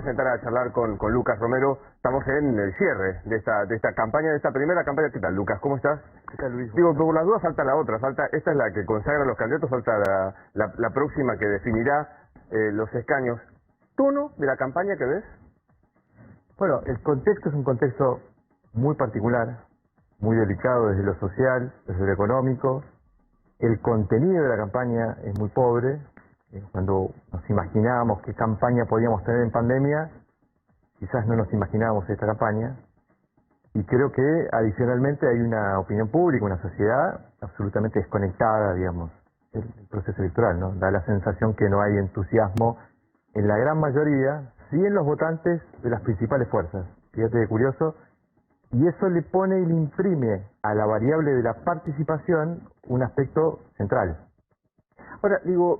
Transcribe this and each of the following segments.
voy a sentar a charlar con Lucas Romero. Estamos en el cierre de esta campaña, de esta primera campaña. ¿Qué tal, Lucas? ¿Cómo estás? ¿Qué tal, Luis? Digo, por las dudas falta la otra. Esta es la que consagra a los candidatos, falta la próxima que definirá los escaños. ¿Tono de la campaña que ves? Bueno, el contexto es un contexto muy particular, muy delicado desde lo social, desde lo económico. El contenido de la campaña es muy pobre. Cuando nos imaginábamos qué campaña podíamos tener en pandemia, quizás no nos imaginábamos esta campaña. Y creo que adicionalmente hay una opinión pública, una sociedad absolutamente desconectada, digamos, del proceso electoral, ¿no? Da la sensación que no hay entusiasmo en la gran mayoría, sí en los votantes de las principales fuerzas. Fíjate qué curioso. Y eso le pone y le imprime a la variable de la participación un aspecto central. Ahora, digo,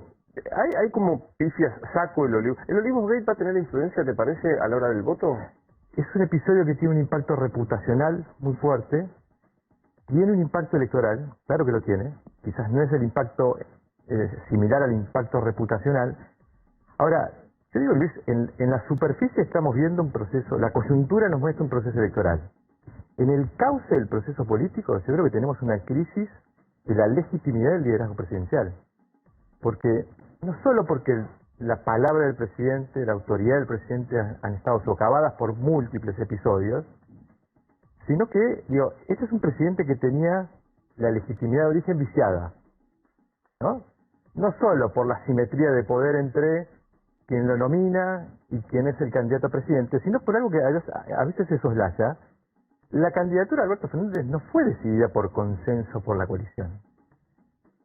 hay como pifias, saco el olivo. ¿El Olivos Gate va a tener influencia, te parece, a la hora del voto? Es un episodio que tiene un impacto reputacional muy fuerte, tiene un impacto electoral, claro que lo tiene, quizás no es el impacto similar al impacto reputacional. Ahora, yo digo, Luis, en la superficie estamos viendo un proceso, la coyuntura nos muestra un proceso electoral. En el cauce del proceso político, yo creo que tenemos una crisis de la legitimidad del liderazgo presidencial. Porque, no solo porque la palabra del presidente, la autoridad del presidente han estado socavadas por múltiples episodios, sino que, digo, este es un presidente que tenía la legitimidad de origen viciada, ¿no? No solo por la simetría de poder entre quien lo nomina y quien es el candidato a presidente, sino por algo que a veces se soslaya. La candidatura de Alberto Fernández no fue decidida por consenso por la coalición.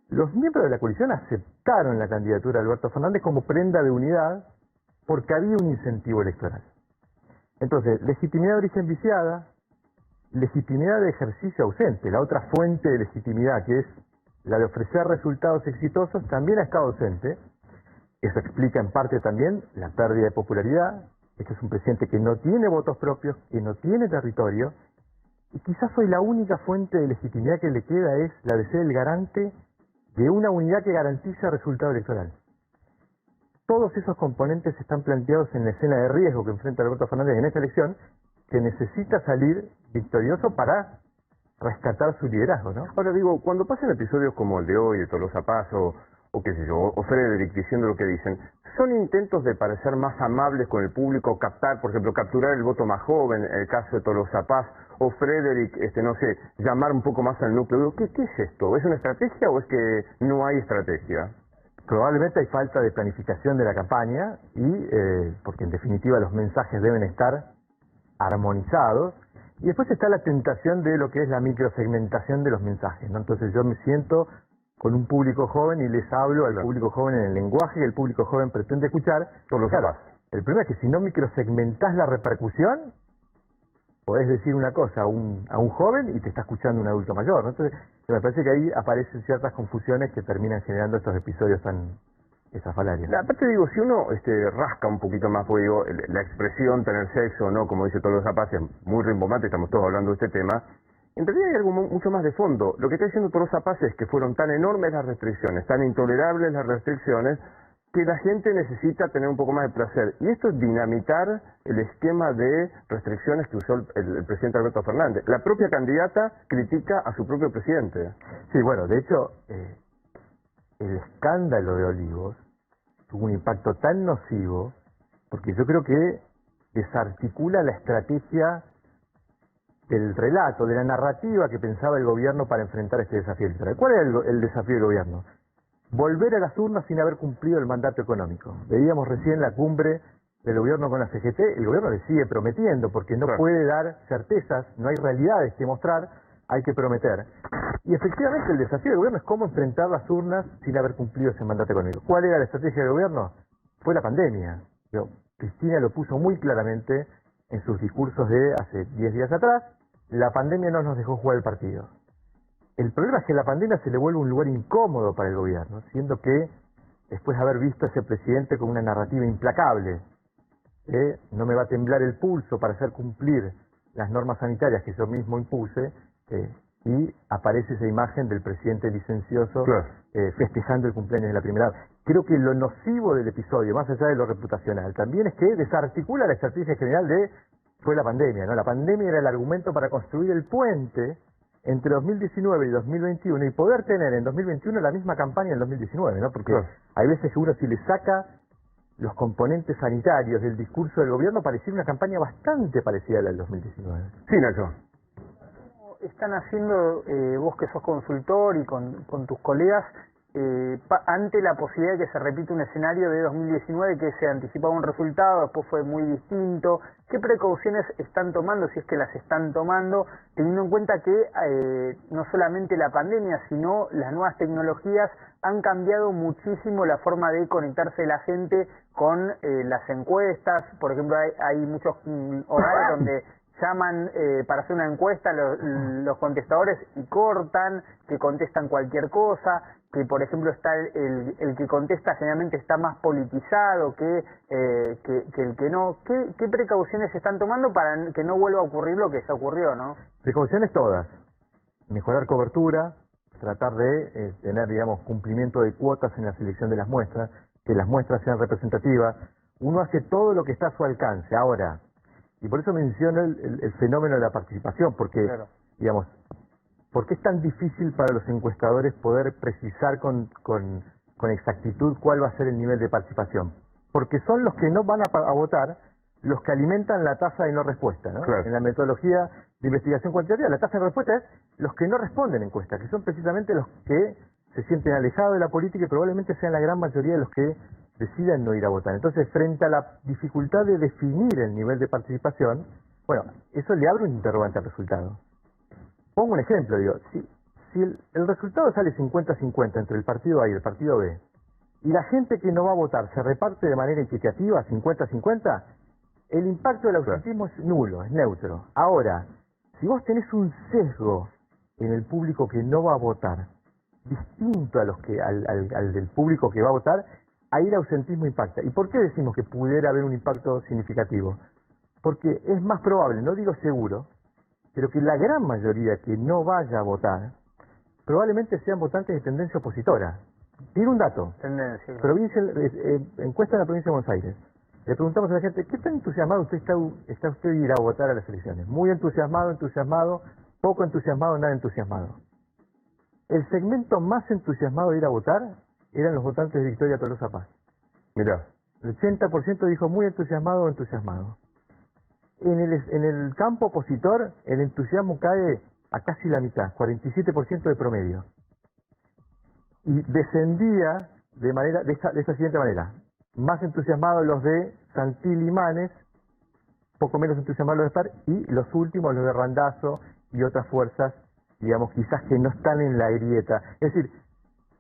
Los miembros de la coalición aceptaron la candidatura de Alberto Fernández como prenda de unidad porque había un incentivo electoral. Entonces, legitimidad de origen viciada, legitimidad de ejercicio ausente, la otra fuente de legitimidad que es la de ofrecer resultados exitosos, también ha estado ausente. Eso explica en parte también la pérdida de popularidad. Este es un presidente que no tiene votos propios, que no tiene territorio, y quizás hoy la única fuente de legitimidad que le queda es la de ser el garante de una unidad que garantiza el resultado electoral. Todos esos componentes están planteados en la escena de riesgo que enfrenta Alberto Fernández en esta elección, que necesita salir victorioso para rescatar su liderazgo, ¿no? Ahora digo, cuando pasan episodios como el de hoy, de Tolosa Paz, o qué sé yo, o Frederick diciendo lo que dicen, ¿son intentos de parecer más amables con el público, captar, por ejemplo, capturar el voto más joven, el caso de Tolosa Paz, o Frederick, no sé, llamar un poco más al núcleo? ¿Qué es esto? ¿Es una estrategia o es que no hay estrategia? Probablemente hay falta de planificación de la campaña y porque en definitiva los mensajes deben estar armonizados. Y después está la tentación de lo que es la microsegmentación de los mensajes, ¿no? Entonces yo me siento con un público joven y les hablo al público joven en el lenguaje que el público joven pretende escuchar. Claro, el problema es que si no microsegmentás la repercusión, podés decir una cosa a un joven y te está escuchando un adulto mayor, ¿no? Entonces me parece que ahí aparecen ciertas confusiones que terminan generando estos episodios tan estrafalarios. Aparte digo, si uno rasca un poquito más, porque digo, la expresión tener sexo o no, como dice Tolosa Paz, es muy rimbombante, estamos todos hablando de este tema. En realidad hay algo mucho más de fondo. Lo que está diciendo Tolosa Paz es que fueron tan enormes las restricciones, tan intolerables las restricciones, que la gente necesita tener un poco más de placer. Y esto es dinamitar el esquema de restricciones que usó el presidente Alberto Fernández. La propia candidata critica a su propio presidente. Sí, bueno, de hecho, el escándalo de Olivos tuvo un impacto tan nocivo, porque yo creo que desarticula la estrategia del relato, de la narrativa que pensaba el gobierno para enfrentar este desafío electoral. ¿Cuál era el desafío del gobierno? Volver a las urnas sin haber cumplido el mandato económico. Veíamos recién la cumbre del gobierno con la CGT, el gobierno le sigue prometiendo porque no puede dar certezas, no hay realidades que mostrar, hay que prometer. Y efectivamente el desafío del gobierno es cómo enfrentar las urnas sin haber cumplido ese mandato económico. ¿Cuál era la estrategia del gobierno? Fue la pandemia. Cristina lo puso muy claramente en sus discursos de hace 10 días atrás. La pandemia no nos dejó jugar el partido. El problema es que la pandemia se le vuelve un lugar incómodo para el gobierno, siendo que después de haber visto a ese presidente con una narrativa implacable, no me va a temblar el pulso para hacer cumplir las normas sanitarias que yo mismo impuse, y aparece esa imagen del presidente licencioso Claro. festejando el cumpleaños de la primera dama. Creo que lo nocivo del episodio, más allá de lo reputacional, también es que desarticula la estrategia general de fue la pandemia, ¿no? La pandemia era el argumento para construir el puente entre 2019 y 2021 y poder tener en 2021 la misma campaña en 2019, ¿no? Porque Claro. hay veces que uno si le saca los componentes sanitarios del discurso del gobierno pareciera una campaña bastante parecida a la del 2019. Sí, Nacho. Están haciendo, vos que sos consultor y con tus colegas, ante la posibilidad de que se repita un escenario de 2019 que se anticipaba un resultado, después fue muy distinto? ¿Qué precauciones están tomando, si es que las están tomando, teniendo en cuenta que no solamente la pandemia, sino las nuevas tecnologías han cambiado muchísimo la forma de conectarse la gente con las encuestas? Por ejemplo, hay muchos horarios donde llaman para hacer una encuesta los contestadores y cortan, que contestan cualquier cosa, que por ejemplo está el que contesta generalmente está más politizado que el que no. ¿Qué precauciones se están tomando para que no vuelva a ocurrir lo que ya ocurrió, no? Precauciones todas. Mejorar cobertura, tratar de tener, digamos, cumplimiento de cuotas en la selección de las muestras, que las muestras sean representativas. Uno hace todo lo que está a su alcance. Ahora, y por eso menciono el fenómeno de la participación, porque, Claro. digamos, ¿por qué es tan difícil para los encuestadores poder precisar con exactitud cuál va a ser el nivel de participación? Porque son los que no van a votar los que alimentan la tasa de no respuesta, ¿no? Claro. En la metodología de investigación cuantitativa, la tasa de respuesta es los que no responden encuestas, que son precisamente los que se sienten alejados de la política y probablemente sean la gran mayoría de los que decidan no ir a votar. Entonces, frente a la dificultad de definir el nivel de participación, bueno, eso le abre un interrogante al resultado. Pongo un ejemplo, digo, si el resultado sale 50-50 entre el partido A y el partido B, y la gente que no va a votar se reparte de manera equitativa, 50-50, el impacto del ausentismo es nulo, es neutro. Ahora, si vos tenés un sesgo en el público que no va a votar, distinto a los que al del público que va a votar, ahí el ausentismo impacta. ¿Y por qué decimos que pudiera haber un impacto significativo? Porque es más probable, no digo seguro, pero que la gran mayoría que no vaya a votar probablemente sean votantes de tendencia opositora. Tiene un dato. Tendencia. Encuesta en la provincia de Buenos Aires. Le preguntamos a la gente, ¿qué tan entusiasmado está usted de ir a votar a las elecciones? Muy entusiasmado, poco entusiasmado, nada entusiasmado. El segmento más entusiasmado de ir a votar eran los votantes de Victoria Tolosa Paz. Mirá. El 80% dijo muy entusiasmado o entusiasmado. En el campo opositor, el entusiasmo cae a casi la mitad, 47% de promedio. Y descendía de esta siguiente manera. Más entusiasmados los de Santil y Manes, poco menos entusiasmados los de Spar, y los últimos, los de Randazzo y otras fuerzas, digamos, quizás que no están en la grieta. Es decir,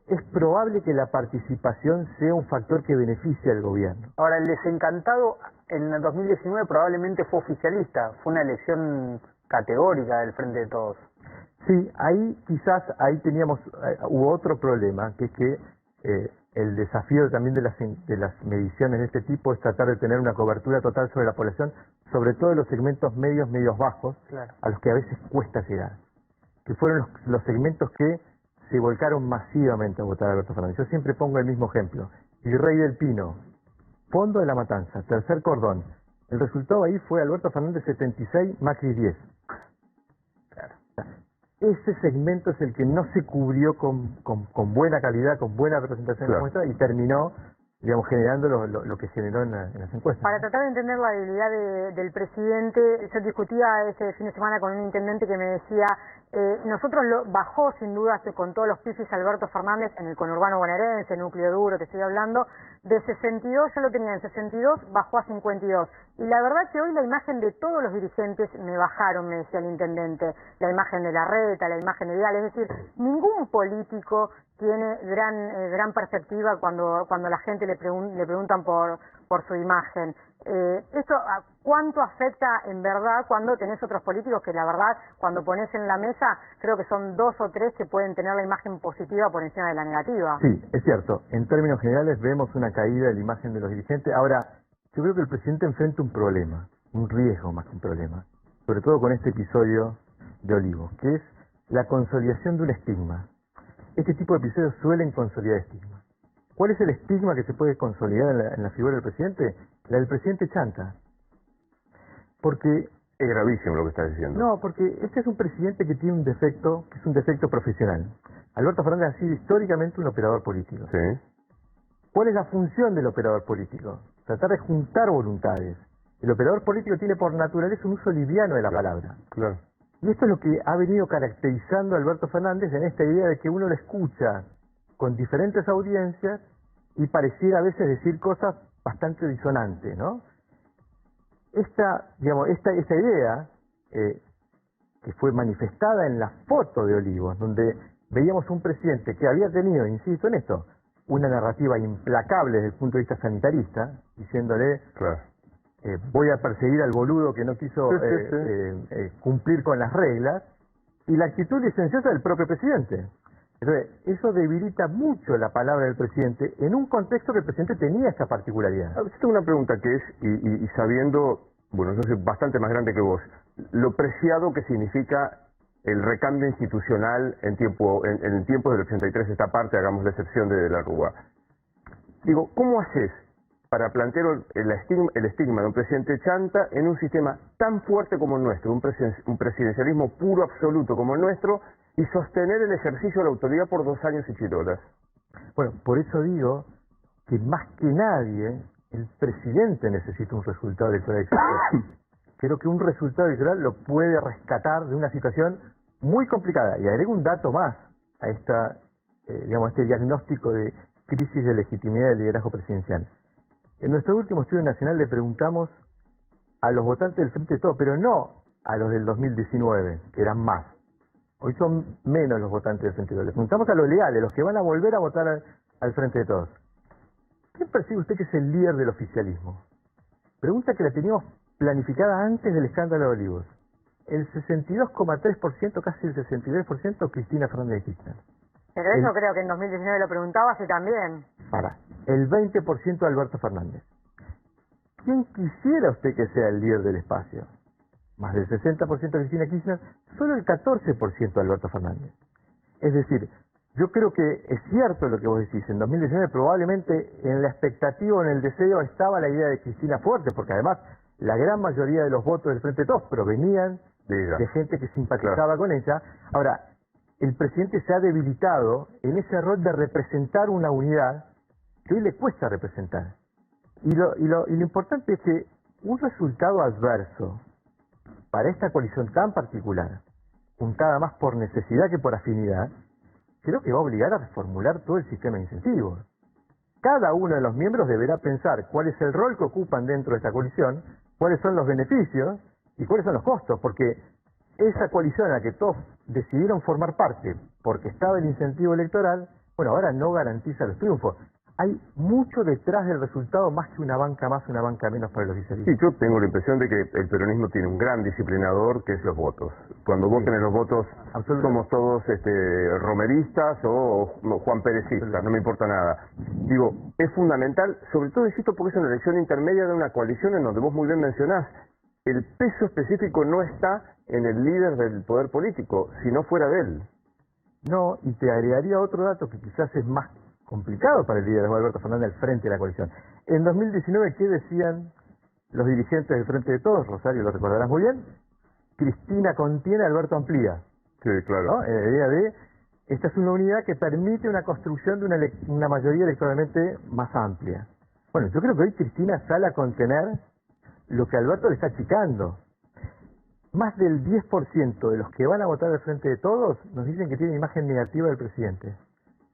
es probable que la participación sea un factor que beneficie al gobierno. Ahora, el desencantado en el 2019 probablemente fue oficialista, fue una elección categórica del Frente de Todos. Sí, ahí teníamos, hubo otro problema, que es que el desafío también de las mediciones de este tipo es tratar de tener una cobertura total sobre la población, sobre todo en los segmentos medios bajos, Claro. a los que a veces cuesta llegar, que fueron los segmentos que se volcaron masivamente a votar a Alberto Fernández. Yo siempre pongo el mismo ejemplo. Virrey del Pino, Fondo de la Matanza, Tercer Cordón. El resultado ahí fue Alberto Fernández 76, Macri 10. Claro. Ese segmento es el que no se cubrió con buena calidad, con buena representación de la muestra y terminó, digamos, generando lo que generó en las encuestas. Para tratar de entender la debilidad del presidente, yo discutía este fin de semana con un intendente que me decía, nosotros bajó sin duda con todos los pifis Alberto Fernández en el conurbano bonaerense, núcleo duro, te estoy hablando, de 62, yo lo tenía en 62, bajó a 52. Y la verdad que hoy la imagen de todos los dirigentes me bajaron, me decía el intendente, la imagen de Larreta, la imagen de Vidal, es decir, ningún político tiene gran perspectiva cuando la gente le preguntan por su imagen. ¿Esto cuánto afecta en verdad cuando tenés otros políticos que la verdad cuando pones en la mesa creo que son 2 o 3 que pueden tener la imagen positiva por encima de la negativa? Sí, es cierto. En términos generales vemos una caída de la imagen de los dirigentes. Ahora, yo creo que el presidente enfrenta un problema, un riesgo más que un problema, sobre todo con este episodio de Olivos, que es la consolidación de un estigma. Este tipo de episodios suelen consolidar estigmas. ¿Cuál es el estigma que se puede consolidar en la figura del presidente? La del presidente chanta. Porque Es gravísimo lo que estás diciendo. no, porque este es un presidente que tiene un defecto, que es un defecto profesional. Alberto Fernández ha sido históricamente un operador político. Sí, ¿Cuál es la función del operador político? Tratar de juntar voluntades. El operador político tiene por naturaleza un uso liviano de la palabra. claro. Y esto es lo que ha venido caracterizando a Alberto Fernández en esta idea de que uno lo escucha con diferentes audiencias y pareciera a veces decir cosas bastante disonantes, ¿no? Esta idea que fue manifestada en la foto de Olivos, donde veíamos un presidente que había tenido, insisto en esto, una narrativa implacable desde el punto de vista sanitarista, diciéndole Claro. voy a perseguir al boludo que no quiso Sí. cumplir con las reglas, y la actitud licenciosa del propio presidente. Entonces, eso debilita mucho la palabra del presidente en un contexto que el presidente tenía esta particularidad. Yo tengo una pregunta que es, y sabiendo, bueno, yo soy bastante más grande que vos, lo preciado que significa el recambio institucional en el tiempo del 83, esta parte, hagamos la excepción de la Rúa. Digo, ¿cómo haces para plantear el estigma de un presidente chanta en un sistema tan fuerte como el nuestro, un presidencialismo puro, absoluto como el nuestro, y sostener el ejercicio de la autoridad por 2 años y chirolas? Bueno, por eso digo que más que nadie el presidente necesita un resultado electoral exitoso. Creo que un resultado electoral lo puede rescatar de una situación muy complicada. Y agrego un dato más a este diagnóstico de crisis de legitimidad del liderazgo presidencial. En nuestro último estudio nacional le preguntamos a los votantes del Frente de Todos, pero no a los del 2019, que eran más. Hoy son menos los votantes del Frente de Todos. Le preguntamos a los leales, los que van a volver a votar al Frente de Todos. ¿Quién percibe usted que es el líder del oficialismo? Pregunta que la teníamos planificada antes del escándalo de Olivos. El 62,3%, casi el 63%, Cristina Fernández de Kirchner. Pero eso creo que en 2019 lo preguntabas y también. El 20% Alberto Fernández. ¿Quién quisiera usted que sea el líder del espacio? Más del 60% Cristina Kirchner, solo el 14% Alberto Fernández. Es decir, yo creo que es cierto lo que vos decís. En 2019 probablemente en la expectativa o en el deseo estaba la idea de Cristina fuerte, porque además la gran mayoría de los votos del Frente de Todos provenían de gente que simpatizaba con ella. Ahora, el presidente se ha debilitado en ese rol de representar una unidad que hoy le cuesta representar. Y lo importante es que un resultado adverso para esta coalición tan particular, juntada más por necesidad que por afinidad, creo que va a obligar a reformular todo el sistema de incentivos. Cada uno de los miembros deberá pensar cuál es el rol que ocupan dentro de esta coalición, cuáles son los beneficios y cuáles son los costos, porque esa coalición a la que todos decidieron formar parte porque estaba el incentivo electoral, bueno, ahora no garantiza los triunfos. Hay mucho detrás del resultado, más que una banca más, una banca menos para los oficialistas. Sí, yo tengo la impresión de que el peronismo tiene un gran disciplinador, que es los votos. Cuando vos tenés los votos, somos todos romeristas o Juan Perecistas, no me importa nada. Digo, es fundamental, sobre todo, insisto, porque es una elección intermedia de una coalición en donde vos muy bien mencionás, el peso específico no está en el líder del poder político, sino fuera de él. No, y te agregaría otro dato que quizás es más complicado para el liderazgo de Alberto Fernández al frente de la coalición. En 2019, ¿qué decían los dirigentes del Frente de Todos? Rosario, lo recordarás muy bien. Cristina contiene, Alberto amplía. Sí, claro. ¿No? En la idea de, esta es una unidad que permite una construcción de una mayoría electoralmente más amplia. Bueno, yo creo que hoy Cristina sale a contener lo que Alberto le está achicando. Más del 10% de los que van a votar al Frente de Todos nos dicen que tienen imagen negativa del presidente.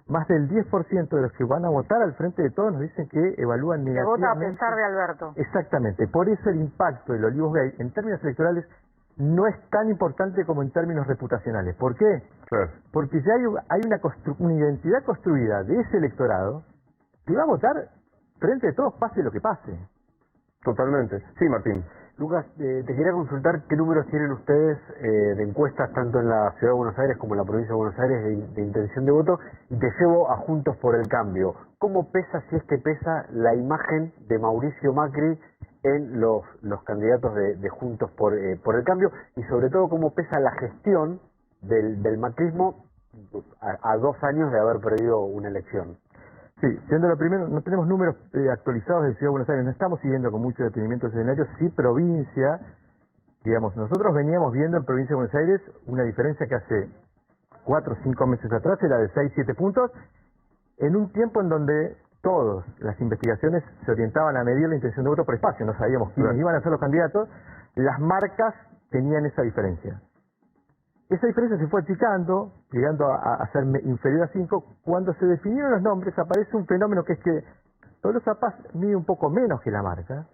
Más del 10% de los que van a votar al Frente de Todos nos dicen que evalúan negativamente. Que vota a pesar de Alberto. Exactamente. Por eso el impacto del Olivos Gay en términos electorales no es tan importante como en términos reputacionales. ¿Por qué? Claro. Porque ya hay una identidad construida de ese electorado que va a votar Frente de Todos pase lo que pase. Totalmente. Sí, Martín. Lucas, te quería consultar qué números tienen ustedes de encuestas tanto en la Ciudad de Buenos Aires como en la Provincia de Buenos Aires de intención de voto, y te llevo a Juntos por el Cambio. ¿Cómo pesa, si es que pesa, la imagen de Mauricio Macri en los candidatos de Juntos por el Cambio? Y sobre todo, ¿cómo pesa la gestión del macrismo a 2 años de haber perdido una elección. Sí, siendo lo primero, no tenemos números actualizados de Ciudad de Buenos Aires, no estamos siguiendo con mucho detenimiento ese escenario, sí provincia, digamos, nosotros veníamos viendo en provincia de Buenos Aires una diferencia que hace 4 o 5 meses atrás era de 6, 7 puntos, en un tiempo en donde todas las investigaciones se orientaban a medir la intención de voto por espacio, no sabíamos quiénes iban a ser los candidatos, las marcas tenían esa diferencia. Esa diferencia se fue achicando, llegando a ser inferior a 5. Cuando se definieron los nombres, aparece un fenómeno que es que Tolosa Paz mide un poco menos que la marca,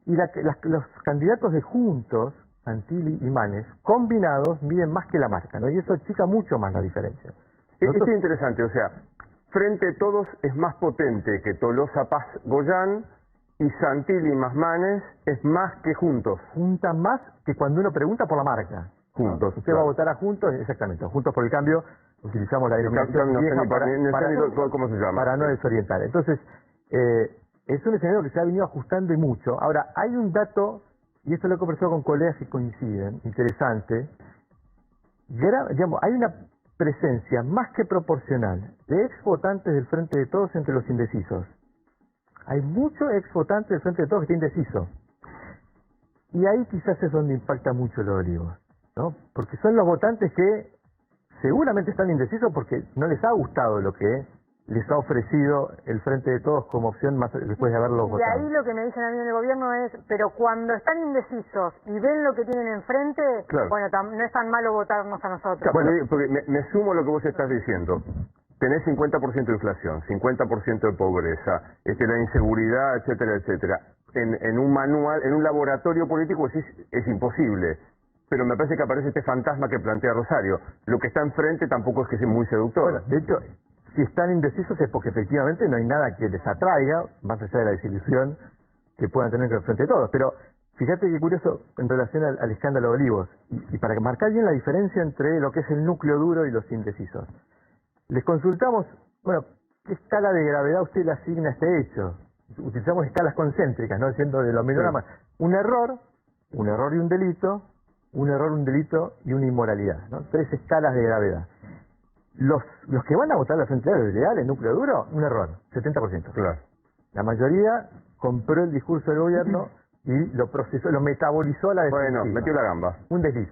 y los candidatos de Juntos, Santilli y Manes, combinados, miden más que la marca, ¿no? Y eso achica mucho más la diferencia. Esto es interesante, o sea, Frente de Todos es más potente que Tolosa Paz Goyán, y Santilli más Manes es más que Juntos. Juntan más que cuando uno pregunta por la marca. Juntos. Usted va a votar a Juntos, exactamente. Juntos por el Cambio, utilizamos la denominación No sé vieja ni cómo se llama. para no desorientar. Entonces, es un escenario que se ha venido ajustando y mucho. Ahora, hay un dato, y esto lo he conversado con colegas que coinciden, interesante. Digamos, hay una presencia más que proporcional de ex votantes del Frente de Todos entre los indecisos. Hay muchos ex votantes del Frente de Todos que está indeciso. Y ahí quizás es donde impacta mucho los Olivos, ¿no? Porque son los votantes que seguramente están indecisos porque no les ha gustado lo que les ha ofrecido el Frente de Todos como opción más después de haberlo votado. Y ahí lo que me dicen a mí en el gobierno es, pero cuando están indecisos y ven lo que tienen enfrente, claro, bueno, no es tan malo votarnos a nosotros. Claro, bueno, porque me sumo a lo que vos estás diciendo. Tenés 50% de inflación, 50% de pobreza, la inseguridad, etcétera, etcétera. En un manual, en un laboratorio político es imposible. Pero me parece que aparece este fantasma que plantea Rosario. Lo que está enfrente tampoco es que sea muy seductor. Bueno, de hecho, si están indecisos es porque efectivamente no hay nada que les atraiga, más allá de la desilusión que puedan tener con el Frente de Todos. Pero fíjate qué curioso en relación al escándalo de Olivos, y para marcar bien la diferencia entre lo que es el núcleo duro y los indecisos. Les consultamos, bueno, ¿qué escala de gravedad usted le asigna a este hecho? Utilizamos escalas concéntricas, ¿no? Diciendo de lo menor a más. Un error y un delito, un error, un delito y una inmoralidad, ¿no? 3 escalas de gravedad. Los que van a votar la Frente de Todos, el núcleo duro, un error, 70%. Claro. La mayoría compró el discurso del gobierno y lo procesó, lo metabolizó a la defensiva. Bueno, metió la gamba. Un desliz.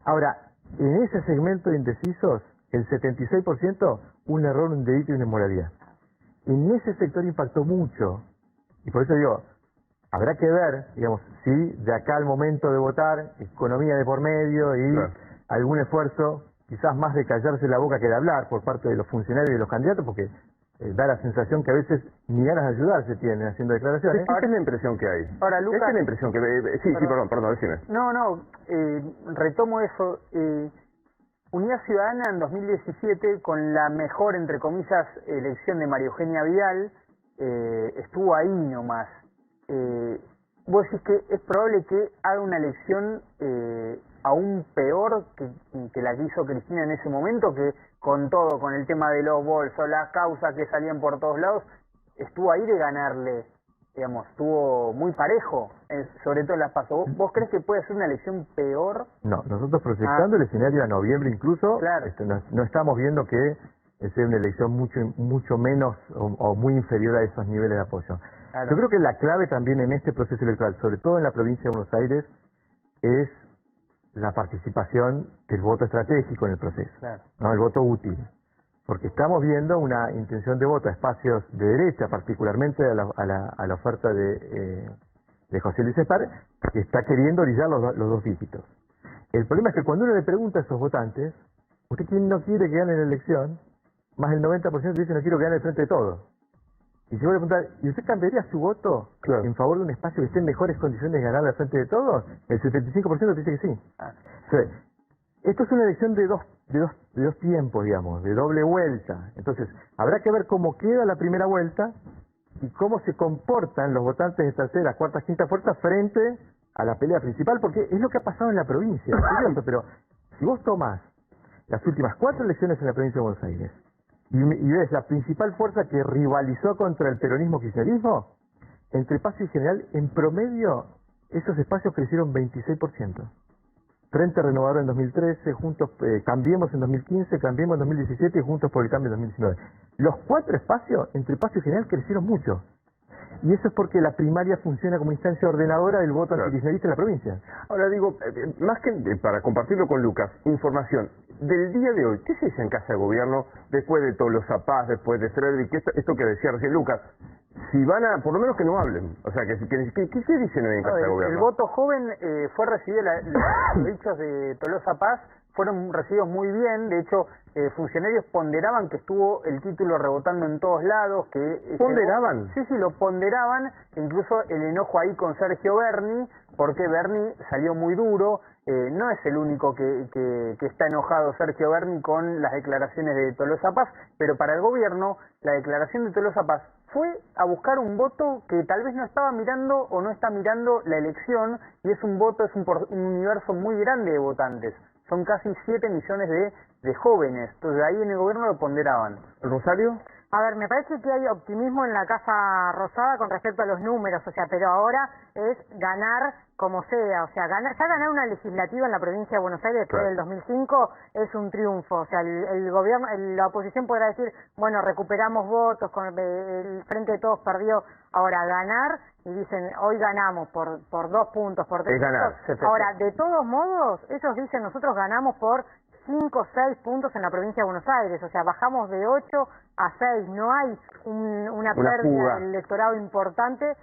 Ahora, en ese segmento de indecisos, el 76%, un error, un delito y una inmoralidad. En ese sector impactó mucho. Y por eso digo, habrá que ver, digamos, si de acá al momento de votar, economía de por medio y claro, algún esfuerzo, quizás más de callarse la boca que de hablar por parte de los funcionarios y de los candidatos, porque da la sensación que a veces ni ganas de ayudar se tienen haciendo declaraciones. Esta es la impresión que hay. Ahora, Lucas, Esta es la impresión que... Sí, perdón, decime. No, retomo eso. Unidad Ciudadana en 2017, con la mejor, entre comillas, elección de María Eugenia Vidal, estuvo ahí nomás. Vos decís que es probable que haga una elección aún peor que la que hizo Cristina en ese momento, que con todo, con el tema de los bolsos, las causas que salían por todos lados, estuvo ahí de ganarle, digamos, estuvo muy parejo, sobre todo en las PASO. ¿Vos crees que puede ser una elección peor? No, nosotros proyectando el escenario a noviembre incluso, claro, no estamos viendo que sea una elección mucho menos o muy inferior a esos niveles de apoyo. Claro. Yo creo que la clave también en este proceso electoral, sobre todo en la provincia de Buenos Aires, es la participación del voto estratégico en el proceso, claro, ¿no? El voto útil. Porque estamos viendo una intención de voto a espacios de derecha, particularmente a la oferta de José Luis Espar, que está queriendo orillar los 2 dígitos. El problema es que cuando uno le pregunta a esos votantes, ¿usted quién no quiere que gane la elección? Más del 90% dice no quiero que gane el Frente de Todos. Y si vos le preguntás, ¿y usted cambiaría su voto en favor de un espacio que esté en mejores condiciones de ganar al Frente de Todos? El 75% dice que sí. O sea, esto es una elección de dos tiempos, digamos, de doble vuelta. Entonces, habrá que ver cómo queda la primera vuelta y cómo se comportan los votantes de tercera, cuarta, quinta fuerza frente a la pelea principal, porque es lo que ha pasado en la provincia, es cierto, pero si vos tomás las últimas 4 elecciones en la provincia de Buenos Aires y ves la principal fuerza que rivalizó contra el peronismo-kirchnerismo, entre Paz y General, en promedio, esos espacios crecieron 26%. Frente Renovador en 2013, Juntos Cambiemos en 2015, Cambiemos en 2017 y Juntos por el Cambio en 2019. Los 4 espacios, entre Paz y General, crecieron mucho. Y eso es porque la primaria funciona como instancia ordenadora del voto antikirchnerista en la provincia. Ahora digo, más que para compartirlo con Lucas, información del día de hoy. ¿Qué se dice en Casa de Gobierno después de Tolosa Paz, después de Frederick? Esto que decía recién Lucas, si van a, por lo menos que no hablen. O sea, ¿qué dicen hoy en Casa de Gobierno? El voto joven fue recibido, los dichos de Tolosa Paz fueron recibidos muy bien. De hecho, funcionarios ponderaban que estuvo el título rebotando en todos lados. ¿Ponderaban? Sí, lo ponderaban. Incluso el enojo ahí con Sergio Berni, porque Berni salió muy duro. No es el único que está enojado Sergio Berni con las declaraciones de Tolosa Paz, pero para el gobierno la declaración de Tolosa Paz fue a buscar un voto que tal vez no estaba mirando o no está mirando la elección, y es un un universo muy grande de votantes. Son casi 7 millones de jóvenes. Entonces ahí en el gobierno lo ponderaban. ¿Rosario? A ver, me parece que hay optimismo en la Casa Rosada con respecto a los números, o sea, pero ahora es ganar como sea, o sea, ya ganar una legislativa en la provincia de Buenos Aires después del 2005 es un triunfo, o sea, el gobierno, la oposición podrá decir, bueno, recuperamos votos, el Frente de Todos perdió, ahora ganar, y dicen, hoy ganamos por 2 puntos, por 3 puntos, ahora, de todos modos, ellos dicen, nosotros ganamos por 5 o 6 puntos en la provincia de Buenos Aires, o sea, bajamos de 8 a 6, no hay una pérdida del electorado importante,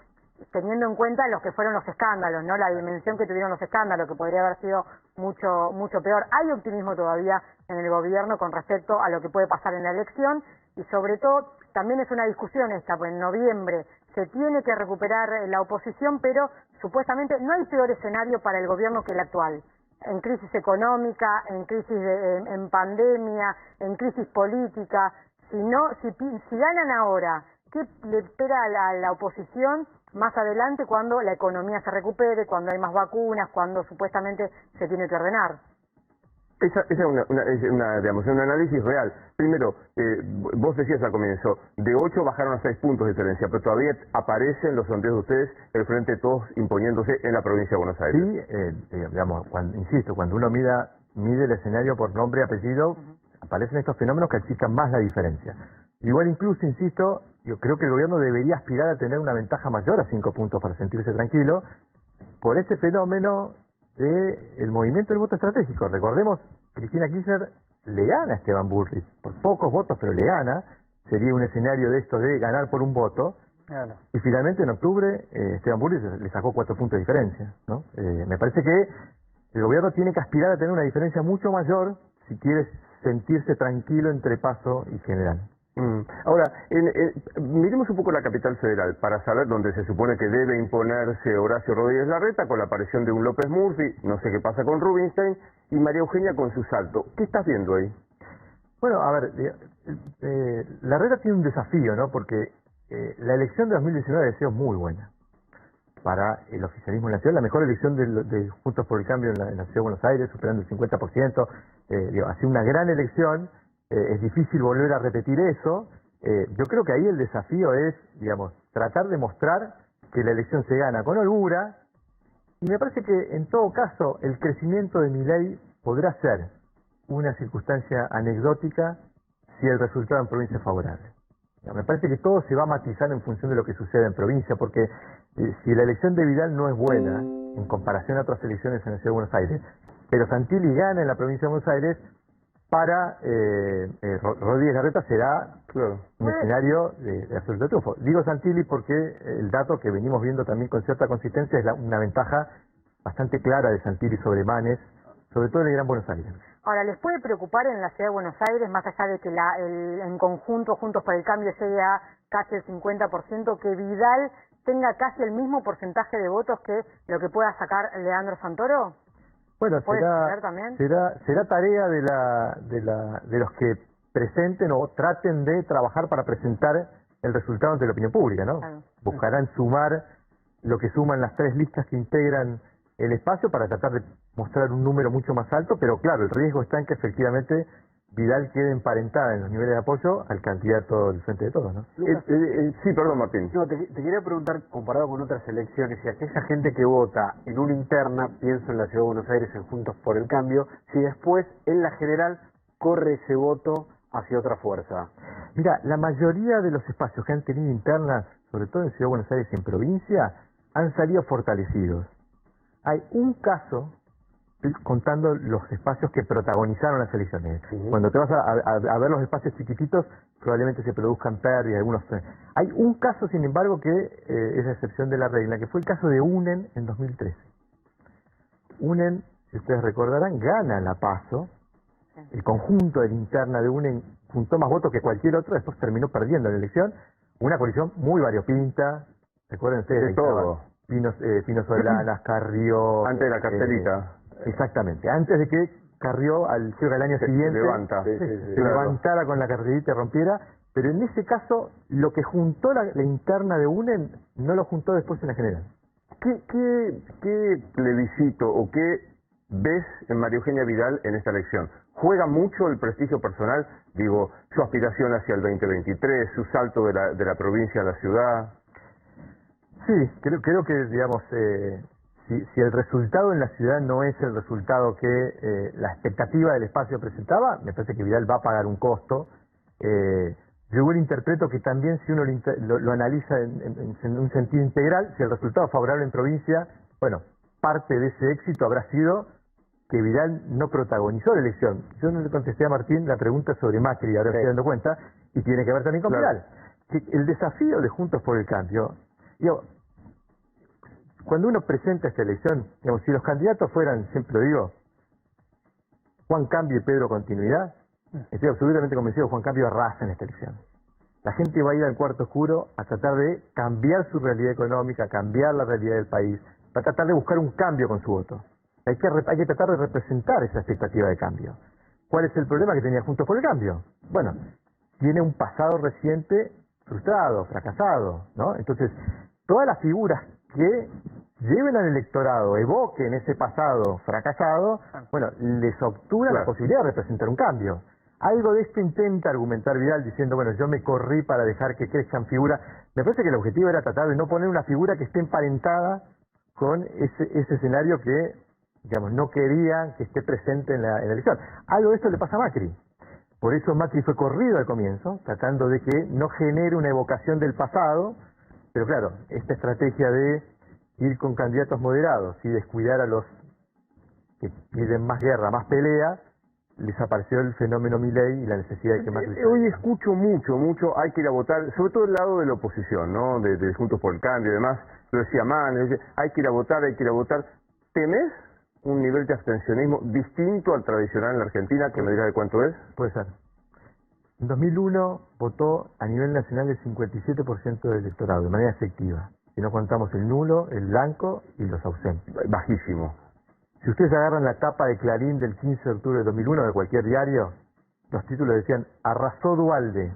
teniendo en cuenta los que fueron los escándalos, ¿no? La dimensión que tuvieron los escándalos, que podría haber sido mucho peor. Hay optimismo todavía en el gobierno con respecto a lo que puede pasar en la elección, y sobre todo, también es una discusión esta, pues en noviembre se tiene que recuperar la oposición, pero supuestamente no hay peor escenario para el gobierno que el actual. En crisis económica, en crisis en pandemia, en crisis política. Si ganan ahora, ¿qué le espera a la oposición más adelante cuando la economía se recupere, cuando hay más vacunas, cuando supuestamente se tiene que ordenar? Esa es un análisis real. Primero, vos decías al comienzo, de 8 bajaron a 6 puntos de diferencia, pero todavía aparecen los sondeos de ustedes, el Frente de Todos imponiéndose en la provincia de Buenos Aires. Sí, insisto, cuando uno mide el escenario por nombre y apellido, aparecen estos fenómenos que achican más la diferencia. Igual incluso, insisto, yo creo que el gobierno debería aspirar a tener una ventaja mayor a 5 puntos para sentirse tranquilo por ese fenómeno del movimiento del voto estratégico. Recordemos, Cristina Kirchner le gana a Esteban Bullrich, por pocos votos, pero le gana. Sería un escenario de esto de ganar por un voto. Claro. Y finalmente en octubre Esteban Bullrich le sacó 4 puntos de diferencia, ¿no? Me parece que el gobierno tiene que aspirar a tener una diferencia mucho mayor si quiere sentirse tranquilo entre Paso y General. Ahora, miremos un poco la capital federal para saber dónde se supone que debe imponerse Horacio Rodríguez Larreta con la aparición de un López Murphy, no sé qué pasa con Rubinstein, y María Eugenia con su salto. ¿Qué estás viendo ahí? Bueno, a ver, Larreta tiene un desafío, ¿no? Porque la elección de 2019 ha sido muy buena para el oficialismo en la ciudad, la mejor elección de Juntos por el Cambio en la ciudad de Buenos Aires, superando el 50%, ha sido una gran elección. Es difícil volver a repetir eso. Yo creo que ahí el desafío es, tratar de mostrar que la elección se gana con holgura, y me parece que en todo caso el crecimiento de Milei podrá ser una circunstancia anecdótica si el resultado en provincia es favorable. Me parece que todo se va a matizar en función de lo que sucede en provincia, porque si la elección de Vidal no es buena en comparación a otras elecciones en la ciudad de Buenos Aires, pero Santilli gana en la provincia de Buenos Aires, para Rodríguez Larreta será un escenario de absoluto triunfo. Digo Santilli porque el dato que venimos viendo también con cierta consistencia es una ventaja bastante clara de Santilli sobre Manes, sobre todo en el Gran Buenos Aires. Ahora, ¿les puede preocupar en la ciudad de Buenos Aires, más allá de que en conjunto, Juntos por el Cambio, llegue a casi el 50%, que Vidal tenga casi el mismo porcentaje de votos que lo que pueda sacar Leandro Santoro? Bueno, será tarea de los que presenten o traten de trabajar para presentar el resultado ante la opinión pública, ¿no? Claro. Buscarán sumar lo que suman las 3 listas que integran el espacio para tratar de mostrar un número mucho más alto, pero claro, el riesgo está en que efectivamente Vidal quede emparentada en los niveles de apoyo al candidato del Frente de Todos, ¿no? Sí, perdón, Martín. No, te quería preguntar, comparado con otras elecciones, si aquella gente que vota en una interna, pienso en la Ciudad de Buenos Aires, en Juntos por el Cambio, si después, en la general, corre ese voto hacia otra fuerza. Mira, la mayoría de los espacios que han tenido internas, sobre todo en Ciudad de Buenos Aires y en provincia, han salido fortalecidos. Hay un caso, estoy contando los espacios que protagonizaron las elecciones. Cuando te vas a ver los espacios chiquititos, probablemente se produzcan pérdidas. Hay un caso, sin embargo, que es la excepción de la regla, que fue el caso de UNEN en 2013. UNEN, si ustedes recordarán, gana la PASO. El conjunto de la interna de UNEN juntó más votos que cualquier otro, después terminó perdiendo la elección. Una coalición muy variopinta, recuerden ustedes, de todo. Pino Solanas, Carrió... Antes de la cartelita. Exactamente, antes de que Carrió al año siguiente se levantara con la cartelita y rompiera, pero en ese caso lo que juntó la interna de UNEN no lo juntó después en la general. ¿Qué plebiscito o qué ves en María Eugenia Vidal en esta elección? ¿Juega mucho el prestigio personal? Digo, su aspiración hacia el 2023, su salto de la provincia a la ciudad. Sí, creo que, digamos, si el resultado en la ciudad no es el resultado que la expectativa del espacio presentaba, me parece que Vidal va a pagar un costo. Yo igual interpreto que también si uno lo analiza en un sentido integral, si el resultado es favorable en provincia, bueno, parte de ese éxito habrá sido que Vidal no protagonizó la elección. Yo no le contesté a Martín la pregunta sobre Macri, ahora estoy dando cuenta, y tiene que ver también con Vidal. Que el desafío de Juntos por el Cambio, digo, cuando uno presenta esta elección, digamos, si los candidatos fueran, siempre lo digo, Juan Cambio y Pedro Continuidad, estoy absolutamente convencido que Juan Cambio arrasa en esta elección. La gente va a ir al cuarto oscuro a tratar de cambiar su realidad económica, cambiar la realidad del país, va a tratar de buscar un cambio con su voto. Hay que tratar de representar esa expectativa de cambio. ¿Cuál es el problema que tenía Juntos por el Cambio? Bueno, tiene un pasado reciente frustrado, fracasado, ¿no? Entonces, todas las figuras que lleven al electorado, evoquen ese pasado fracasado, bueno, les obtura la posibilidad de representar un cambio. Algo de esto intenta argumentar Vidal diciendo, bueno, yo me corrí para dejar que crezcan figuras. Me parece que el objetivo era tratar de no poner una figura que esté emparentada con ese escenario que, digamos, no quería que esté presente en la elección. Algo de esto le pasa a Macri. Por eso Macri fue corrido al comienzo, tratando de que no genere una evocación del pasado, pero claro, esta estrategia de ir con candidatos moderados y descuidar a los que piden más guerra, más pelea, les apareció el fenómeno Milei y la necesidad de que Macri... Hoy escucho mucho, hay que ir a votar, sobre todo del lado de la oposición, ¿no? De Juntos por el Cambio y demás, lo decía Man, hay que ir a votar, ¿Temés un nivel de abstencionismo distinto al tradicional en la Argentina, que me digas de cuánto es? Puede ser. En 2001 votó a nivel nacional el 57% del electorado, de manera efectiva. Si no contamos el nulo, el blanco y los ausentes. Bajísimo. Si ustedes agarran la tapa de Clarín del 15 de octubre de 2001 de cualquier diario, los títulos decían, arrasó Duhalde.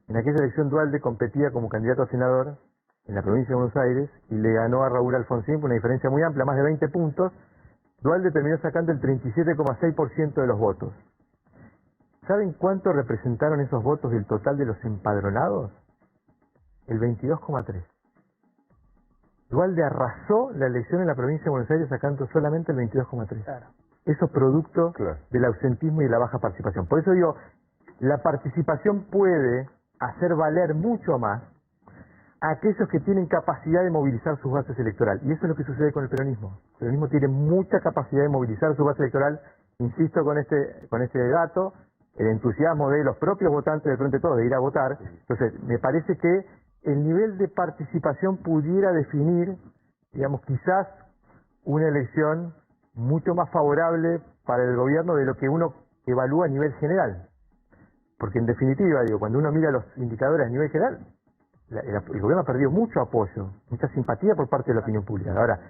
En aquella elección Duhalde competía como candidato a senador en la provincia de Buenos Aires y le ganó a Raúl Alfonsín por una diferencia muy amplia, más de 20 puntos. Duhalde terminó sacando el 37,6% de los votos. ¿Saben cuánto representaron esos votos del total de los empadronados? El 22,3%. Duhalde arrasó la elección en la provincia de Buenos Aires sacando solamente el 22,3%. Claro. Eso es producto del ausentismo y de la baja participación. Por eso digo, la participación puede hacer valer mucho más a aquellos que tienen capacidad de movilizar sus bases electorales. Y eso es lo que sucede con el peronismo. El peronismo tiene mucha capacidad de movilizar su base electoral. Insisto con este dato, el entusiasmo de los propios votantes del Frente de Todos de ir a votar. Entonces, me parece que el nivel de participación pudiera definir, digamos, quizás una elección mucho más favorable para el gobierno de lo que uno evalúa a nivel general. Porque en definitiva, digo, cuando uno mira los indicadores a nivel general, el gobierno ha perdido mucho apoyo, mucha simpatía por parte de la opinión pública. Ahora,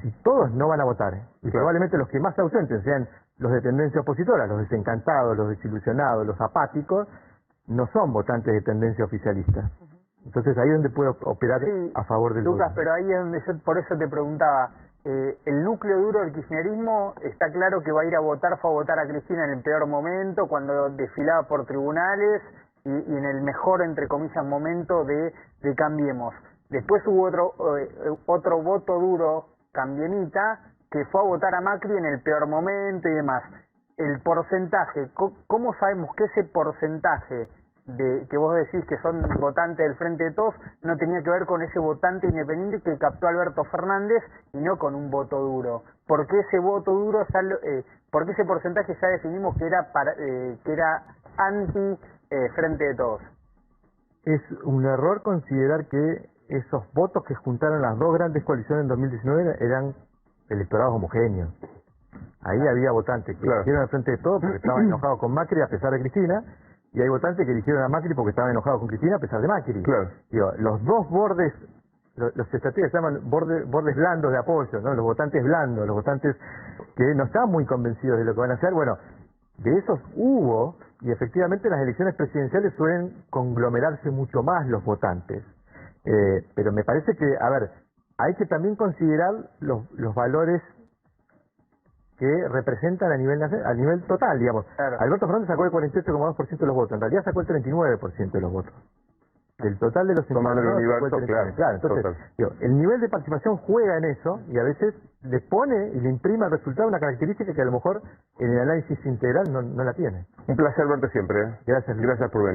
si todos no van a votar, y probablemente los que más se ausenten sean los de tendencia opositora, los desencantados, los desilusionados, los apáticos, no son votantes de tendencia oficialista. Entonces ahí es donde puede operar a favor del Lucas, gobierno. pero ahí es donde yo por eso te preguntaba, el núcleo duro del kirchnerismo está claro que va a ir a votar, fue a votar a Cristina en el peor momento, cuando desfilaba por tribunales y en el mejor, entre comillas, momento de Cambiemos. Después hubo otro voto duro, cambiemita, que fue a votar a Macri en el peor momento y demás. El porcentaje, ¿cómo sabemos que ese porcentaje que vos decís que son votantes del Frente de Todos no tenía que ver con ese votante independiente que captó Alberto Fernández y no con un voto duro? ¿Por qué ese voto duro, por qué ese porcentaje ya definimos que era anti Frente de Todos? Es un error considerar que esos votos que juntaron las dos grandes coaliciones en 2019 eran electorados homogéneos. Ahí había votantes que eligieron al Frente de Todos porque estaban enojados con Macri a pesar de Cristina, y hay votantes que eligieron a Macri porque estaban enojados con Cristina a pesar de Macri. Claro. Digo, los dos bordes, los estrategas se llaman bordes blandos de apoyo, ¿no? Los votantes blandos, los votantes que no están muy convencidos de lo que van a hacer. Bueno, de esos hubo, y efectivamente en las elecciones presidenciales suelen conglomerarse mucho más los votantes. Pero me parece que, a ver, hay que también considerar los valores que representan a nivel total, digamos. Claro. Alberto Fernández sacó el 48,2% de los votos, en realidad sacó el 39% de los votos. Del total de los Tomando el empadronados, universo, sacó el 39%. Claro, entonces, digo, el nivel de participación juega en eso y a veces le pone y le imprime al resultado una característica que a lo mejor en el análisis integral no la tiene. Un placer verte siempre. Gracias, Luis. Gracias por venir.